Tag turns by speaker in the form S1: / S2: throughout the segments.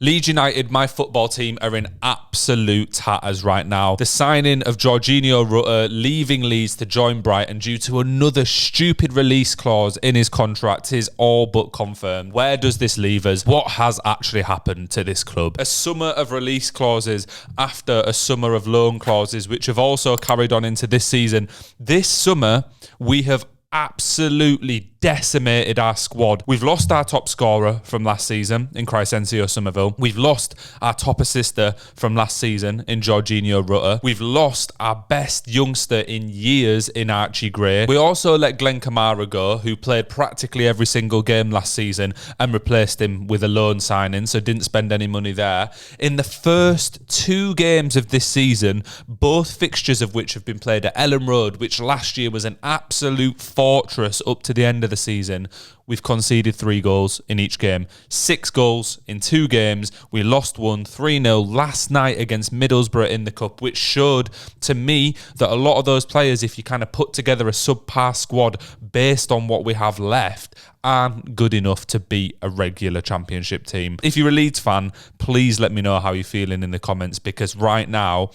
S1: Leeds United, my football team, are in absolute tatters right now. The signing of Georginio Rutter leaving Leeds to join Brighton due to another stupid release clause in his contract is all but confirmed. Where does this leave us? What has actually happened to this club? A summer of release clauses after a summer of loan clauses, which have also carried on into this season. This summer, we have absolutely decimated our squad. We've lost our top scorer from last season in Crysencio Somerville. We've lost our top assister from last season in Georginio Rutter. We've lost our best youngster in years in Archie Gray. We also let Glenn Kamara go, who played practically every single game last season, and replaced him with a loan signing, so didn't spend any money there. In the first 2 games of this season, both fixtures of which have been played at Ellen Road, which last year was an absolute fortress up to the end of the season, we've conceded 3 goals in each game. 6 goals in 2 games. We lost one 3-0 last night against Middlesbrough in the Cup, which showed to me that a lot of those players, if you kind of put together a subpar squad based on what we have left, aren't good enough to beat a regular Championship team. If you're a Leeds fan, please let me know how you're feeling in the comments, because right now,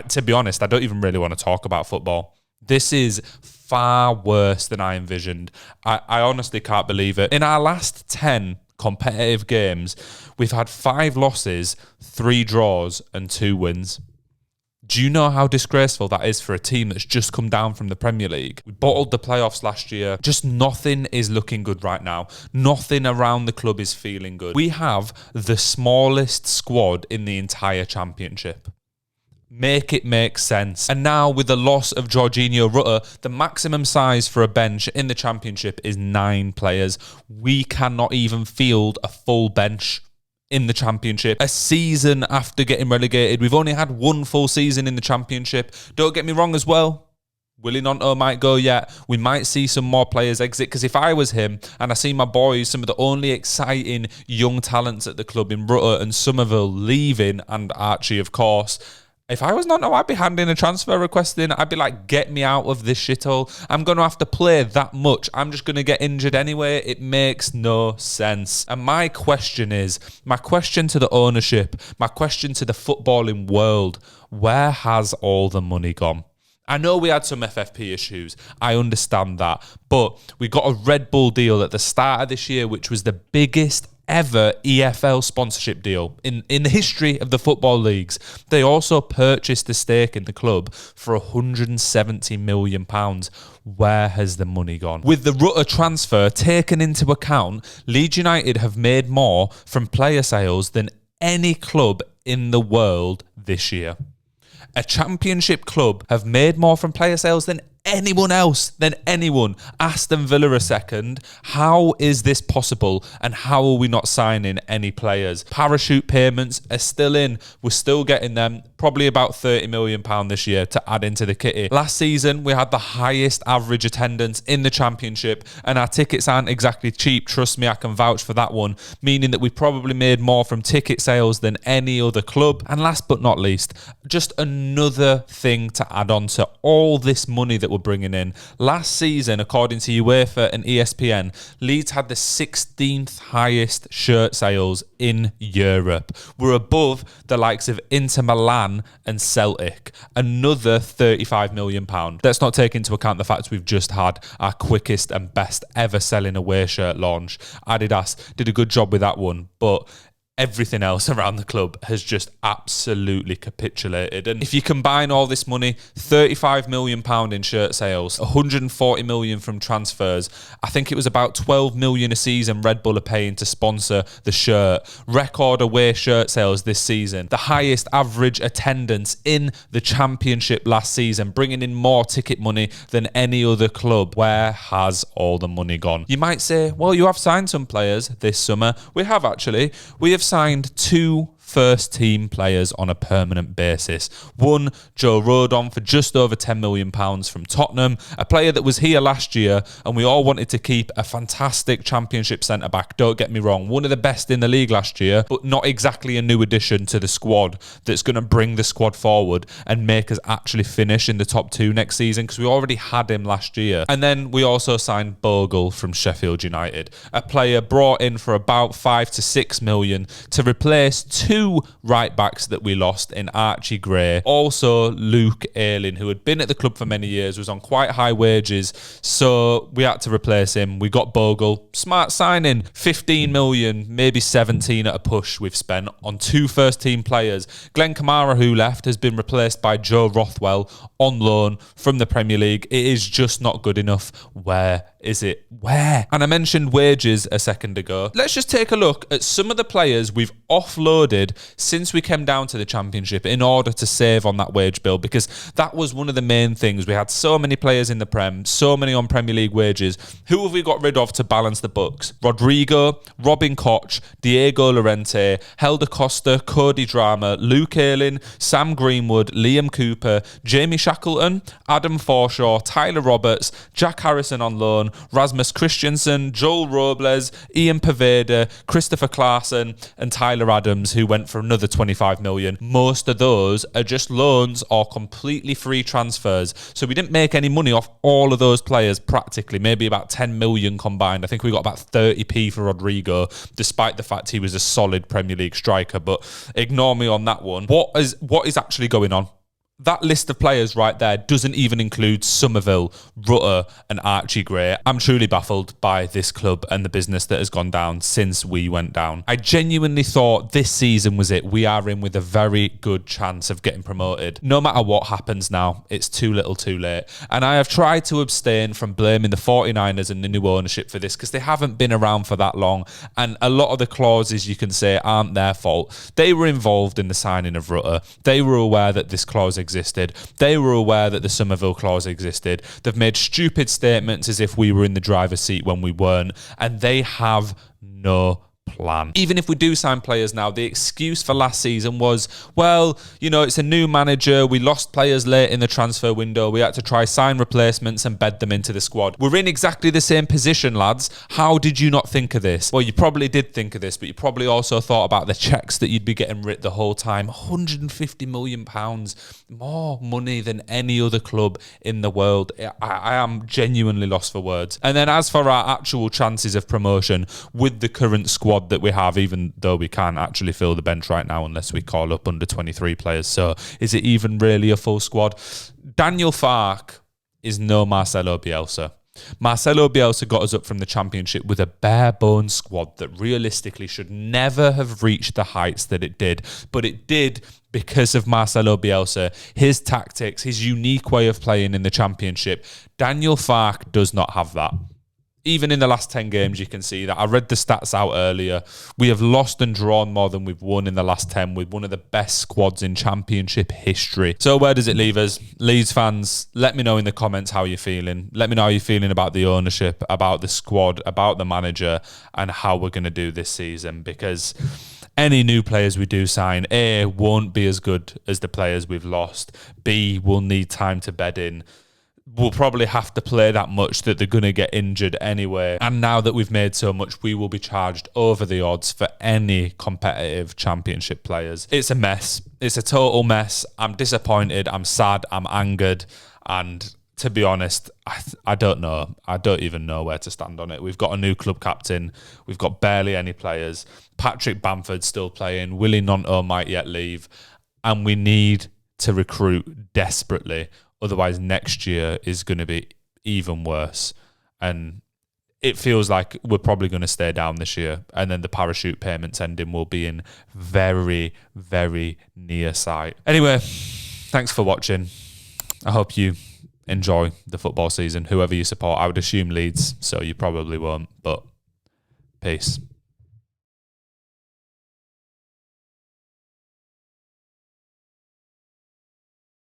S1: to be honest, I don't even really want to talk about football. This is far worse than I envisioned. I honestly can't believe it. In our last 10 competitive games, we've had 5 losses, 3 draws and 2 wins. Do you know how disgraceful that is for a team that's just come down from the Premier League? We bottled the playoffs last year. Just nothing is looking good right now. Nothing around the club is feeling good. We have the smallest squad in the entire Championship. Make it make sense. And now with the loss of Georginio Rutter, the maximum size for a bench in the Championship is 9 players. We cannot even field a full bench in the Championship. A season after getting relegated, we've only had 1 full season in the Championship. Don't get me wrong as well. Willie Gnonto might go yet. We might see some more players exit, because if I was him and I see my boys, some of the only exciting young talents at the club in Rutter and Somerville leaving, and Archie of course, if I was Gnonto, I'd be handing a transfer request in. I'd be like, get me out of this shithole. I'm going to have to play that much. I'm just going to get injured anyway. It makes no sense. And my question to the ownership, my question to the footballing world, where has all the money gone? I know we had some FFP issues. I understand that. But we got a Red Bull deal at the start of this year, which was the biggest ever EFL sponsorship deal in the history of the football leagues. They also purchased a stake in the club for £170 million. Where has the money gone? With the Rutter transfer taken into account, Leeds United have made more from player sales than any club in the world this year. A Championship club have made more from player sales than anyone else, than anyone. Aston Villa a second. How is this possible, and how are we not signing any players? Parachute payments are still in. We're still getting them. Probably about £30 million this year to add into the kitty. Last season, we had the highest average attendance in the Championship, and our tickets aren't exactly cheap. Trust me, I can vouch for that one, meaning that we probably made more from ticket sales than any other club. And last but not least, just another thing to add on to all this money that we're bringing in. Last season, according to UEFA and ESPN, Leeds had the 16th highest shirt sales in Europe. We're above the likes of Inter Milan and Celtic. Another £35 million. Let's not take into account the fact we've just had our quickest and best ever selling away shirt launch. Adidas did a good job with that one, but everything else around the club has just absolutely capitulated. And if you combine all this money, £35 million in shirt sales, £140 million from transfers, I think it was about £12 million a season Red Bull are paying to sponsor the shirt. Record away shirt sales this season. The highest average attendance in the Championship last season, bringing in more ticket money than any other club. Where has all the money gone? You might say, well, you have signed some players this summer. We have actually. We have signed 2 first-team players on a permanent basis. One, Joe Rodon for just over £10 million from Tottenham, a player that was here last year, and we all wanted to keep a fantastic Championship centre-back. Don't get me wrong, one of the best in the league last year, but not exactly a new addition to the squad that's going to bring the squad forward and make us actually finish in the top 2 next season, because we already had him last year. And then we also signed Bogle from Sheffield United, a player brought in for about 5 to 6 million to replace 2 right-backs that we lost in Archie Gray. Also, Luke Ayling, who had been at the club for many years, was on quite high wages, so we had to replace him. We got Bogle. Smart signing. 15 million, maybe 17 at a push we've spent on 2 first-team players. Glenn Kamara, who left, has been replaced by Joe Rothwell on loan from the Premier League. It is just not good enough. Where is it? Where? And I mentioned wages a second ago. Let's just take a look at some of the players we've offloaded since we came down to the Championship in order to save on that wage bill, because that was one of the main things. We had so many players in the Prem, so many on Premier League wages. Who have we got rid of to balance the books? Rodrigo, Robin Koch, Diego Llorente, Helder Costa, Cody Drama, Luke Ayling, Sam Greenwood, Liam Cooper, Jamie Shackleton, Adam Forshaw, Tyler Roberts, Jack Harrison on loan, Rasmus Christensen, Joel Robles, Ian Paveda, Christopher Clarkson, and Tyler Adams, who went for another 25 million. Most of those are just loans or completely free transfers. So we didn't make any money off all of those players practically, maybe about 10 million combined. I think we got about 30p for Rodrigo, despite the fact he was a solid Premier League striker. But ignore me on that one. What is actually going on? That list of players right there doesn't even include Somerville, Rutter and Archie Gray. I'm truly baffled by this club and the business that has gone down since we went down. I genuinely thought this season was it. We are in with a very good chance of getting promoted. No matter what happens now, it's too little too late. And I have tried to abstain from blaming the 49ers and the new ownership for this, because they haven't been around for that long. And a lot of the clauses, you can say, aren't their fault. They were involved in the signing of Rutter. They were aware that this clause existed. They were aware that the Somerville clause existed. They've made stupid statements as if we were in the driver's seat when we weren't, and they have no plan. Even if we do sign players now, the excuse for last season was, well, you know, it's a new manager, we lost players late in the transfer window, we had to try sign replacements and bed them into the squad. We're in exactly the same position, lads. How did you not think of this? Well, you probably did think of this, but you probably also thought about the checks that you'd be getting writ the whole time. £150 million, more money than any other club in the world. I am genuinely lost for words. And then as for our actual chances of promotion with the current squad that we have, even though we can't actually fill the bench right now unless we call up under 23 players, so is it even really a full squad? Daniel Farke is no Marcelo Bielsa. Marcelo Bielsa got us up from the Championship with a bare bones squad that realistically should never have reached the heights that it did, but it did because of Marcelo Bielsa, his tactics, his unique way of playing in the Championship. Daniel Farke does not have that. Even in the last 10 games, you can see that. I read the stats out earlier. We have lost and drawn more than we've won in the last 10 with one of the best squads in Championship history. So where does it leave us? Leeds fans, let me know in the comments how you're feeling. Let me know how you're feeling about the ownership, about the squad, about the manager, and how we're going to do this season. Because any new players we do sign, A, won't be as good as the players we've lost. B, will need time to bed in. We'll probably have to play that much that they're going to get injured anyway. And now that we've made so much, we will be charged over the odds for any competitive Championship players. It's a mess. It's a total mess. I'm disappointed. I'm sad. I'm angered. And to be honest, I don't know. I don't even know where to stand on it. We've got a new club captain. We've got barely any players. Patrick Bamford's still playing. Willie Gnonto might yet leave. And we need to recruit desperately. Otherwise, next year is going to be even worse. And it feels like we're probably going to stay down this year. And then the parachute payments ending will be in very, very near sight. Anyway, thanks for watching. I hope you enjoy the football season. Whoever you support, I would assume Leeds, so you probably won't. But peace.